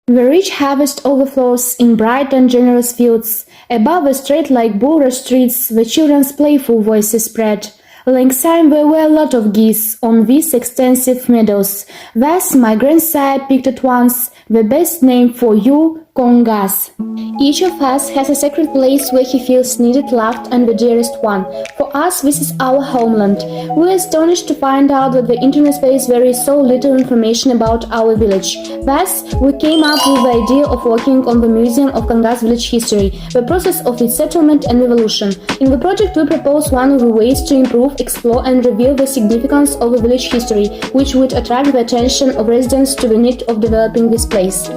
The rich harvest overflows in bright and generous fields. Above the straight like Bora streets, the children's playful voices spread. Alongside there were a lot of geese on these extensive meadows. Thus my grandsire picked at once the best name for you, Kongaz. Each of us has a sacred place where he feels needed, loved, and the dearest one. For us, this is our homeland. We were astonished to find out that the internet space there is so little information about our village. Thus, we came up with the idea of working on the Museum of Kongaz village history, the process of its settlement and evolution. In the project, we propose one of the ways to improve, explore, and reveal the significance of the village history, which would attract the attention of residents to the need of developing this place.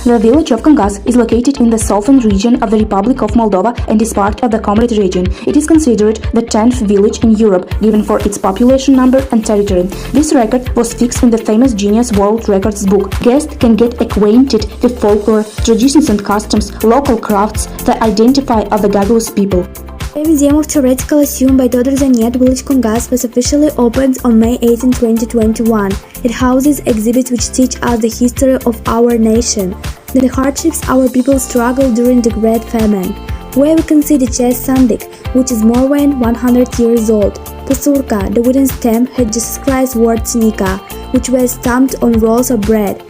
The village of Kongaz is located in the southern region of the Republic of Moldova and is part of the Comrade region. It is considered the 10th village in Europe, given for its population number and territory. This record was fixed in the famous Guinness World Records book. Guests can get acquainted with folklore, traditions and customs, local crafts that identify other Gagauz people. The Museum of Theoretical Assumed by Dr. Zanet village Kongaz was officially opened on May 18, 2021. It houses exhibits which teach us the history of our nation, the hardships our people struggled during the Great Famine, where we can see the chest sandik, which is more than 100 years old, pusurka, the wooden stamp had Jesus Christ's word Tsinika, which were stamped on rolls of bread.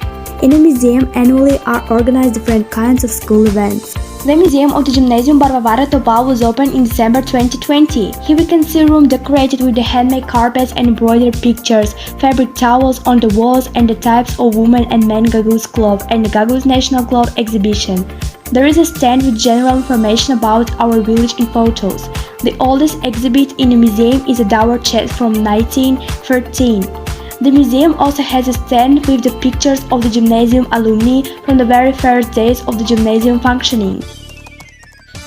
In the museum annually are organized different kinds of school events. The Museum of the Gymnasium Barbara Topal was opened in December 2020. Here we can see a room decorated with the handmade carpets and embroidered pictures, fabric towels on the walls and the types of women and men Gagauz cloth and the Gagauz National Cloth exhibition. There is a stand with general information about our village in photos. The oldest exhibit in the museum is a dower chest from 1913. The museum also has a stand with the pictures of the gymnasium alumni from the very first days of the gymnasium functioning.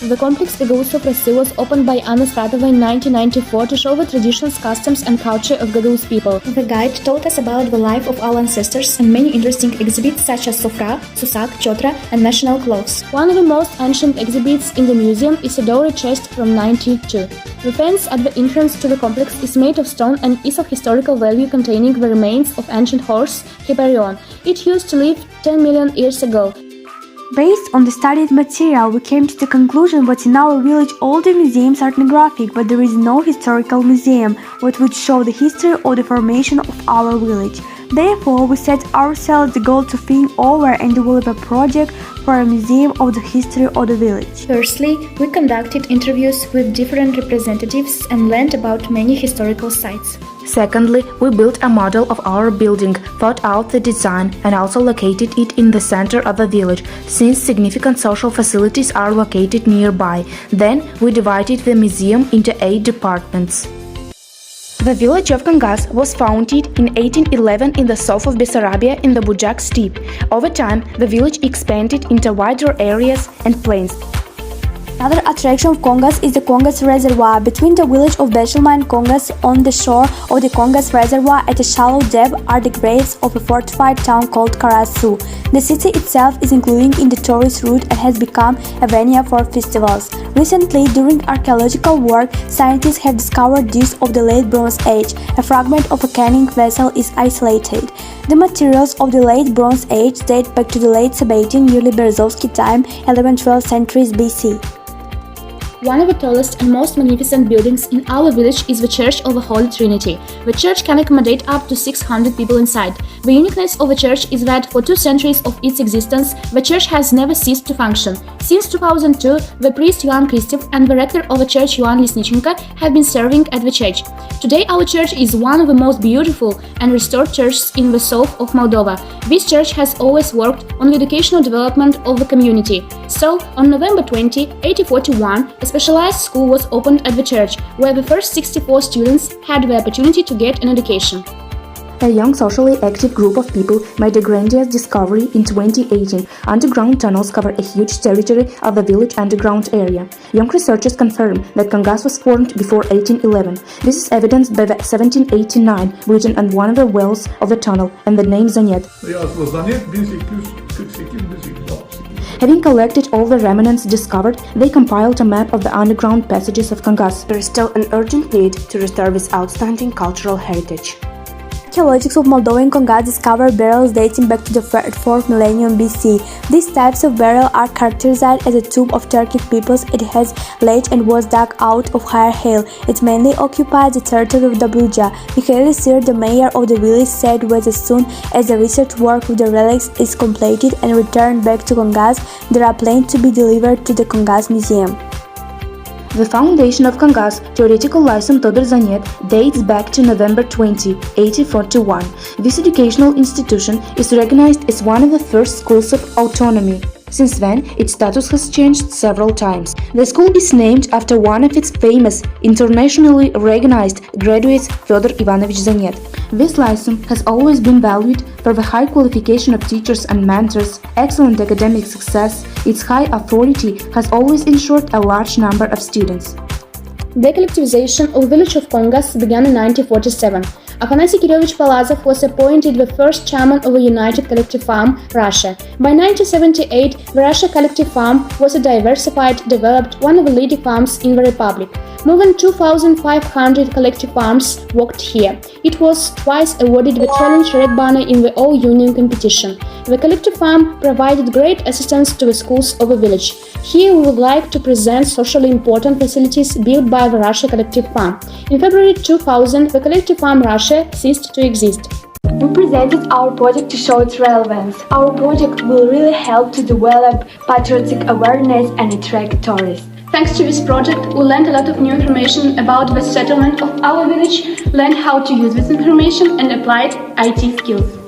The complex Gagauz of Rasi was opened by Anna Stratova in 1994 to show the traditions, customs and culture of Gagauz people. The guide taught us about the life of our ancestors and many interesting exhibits such as Sofra, Susak, Chotra and national clothes. One of the most ancient exhibits in the museum is a dowry chest from 1902. The fence at the entrance to the complex is made of stone and is of historical value, containing the remains of ancient horse Hyperion. It used to live 10 million years ago. Based on the studied material, we came to the conclusion that in our village all the museums are ethnographic, but there is no historical museum that would show the history of the formation of our village. Therefore, we set ourselves the goal to think over and develop a project for a museum of the history of the village. Firstly, we conducted interviews with different representatives and learned about many historical sites. Secondly, we built a model of our building, thought out the design and also located it in the center of the village, since significant social facilities are located nearby. Then we divided the museum into 8 departments. The village of Kongaz was founded in 1811 in the south of Bessarabia in the Bujak steppe. Over time, the village expanded into wider areas and plains. Another attraction of Kongaz is the Kongaz Reservoir. Between the village of Beshelma and Kongaz on the shore of the Kongaz Reservoir at a shallow depth are the graves of a fortified town called Karasu. The city itself is included in the tourist route and has become a venue for festivals. Recently, during archaeological work, scientists have discovered discs of the late Bronze Age. A fragment of a canning vessel is isolated. The materials of the late Bronze Age date back to the late Sabbatean, nearly Berezovsky time, 11th-12th centuries BC. One of the tallest and most magnificent buildings in our village is the Church of the Holy Trinity. The church can accommodate up to 600 people inside. The uniqueness of the church is that for 2 centuries of its existence, the church has never ceased to function. Since 2002, the priest Ioan Kristiev and the rector of the church Ioan Lisnichenko have been serving at the church. Today, our church is one of the most beautiful and restored churches in the south of Moldova. This church has always worked on the educational development of the community. So, on November 20, 1841, a specialized school was opened at the church, where the first 64 students had the opportunity to get an education. A young socially active group of people made a grandiose discovery in 2018. Underground tunnels cover a huge territory of the village underground area. Young researchers confirm that Kongaz was formed before 1811. This is evidenced by the 1789 written on one of the walls of the tunnel and the name Zanet. Having collected all the remnants discovered, they compiled a map of the underground passages of Kongaz. There is still an urgent need to restore this outstanding cultural heritage. Archaeologists of Moldova and Kongaz discovered burials dating back to the 4th millennium BC. These types of burial are characterized as a tomb of Turkic peoples. It has ledge and was dug out of higher hill. It mainly occupies the territory of Dobruja. Mikhail Sir, the mayor of the village, said that as soon as the research work with the relics is completed and returned back to Kongaz, there are plans to be delivered to the Kongaz Museum. The foundation of Kongaz Theoretical Lyceum Todor Zanet dates back to November 20, 1841. This educational institution is recognized as one of the first schools of autonomy. Since then, its status has changed several times. The school is named after one of its famous, internationally recognized graduates, Fyodor Ivanovich Zanet. This lyceum has always been valued for the high qualification of teachers and mentors, excellent academic success. Its high authority has always ensured a large number of students. The collectivization of the village of Kongaz began in 1947. Afanasy Kirillовich Polazov was appointed the first chairman of the United Collective Farm, Russia. By 1978, the Russia Collective Farm was a diversified, developed, one of the leading farms in the Republic. More than 2,500 collective farms worked here. It was twice awarded the Challenge Red Banner in the all-union competition. The collective farm provided great assistance to the schools of the village. Here we would like to present socially important facilities built by the Russia Collective Farm. In February 2000, the Collective Farm Russia ceased to exist. We presented our project to show its relevance. Our project will really help to develop patriotic awareness and attract tourists. Thanks to this project, we learned a lot of new information about the settlement of our village, learned how to use this information and applied IT skills.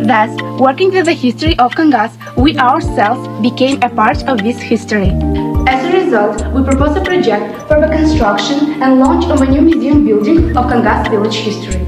Thus, working with the history of Kongaz, we ourselves became a part of this history. As a result, we proposed a project for the construction and launch of a new museum building of Kongaz village history.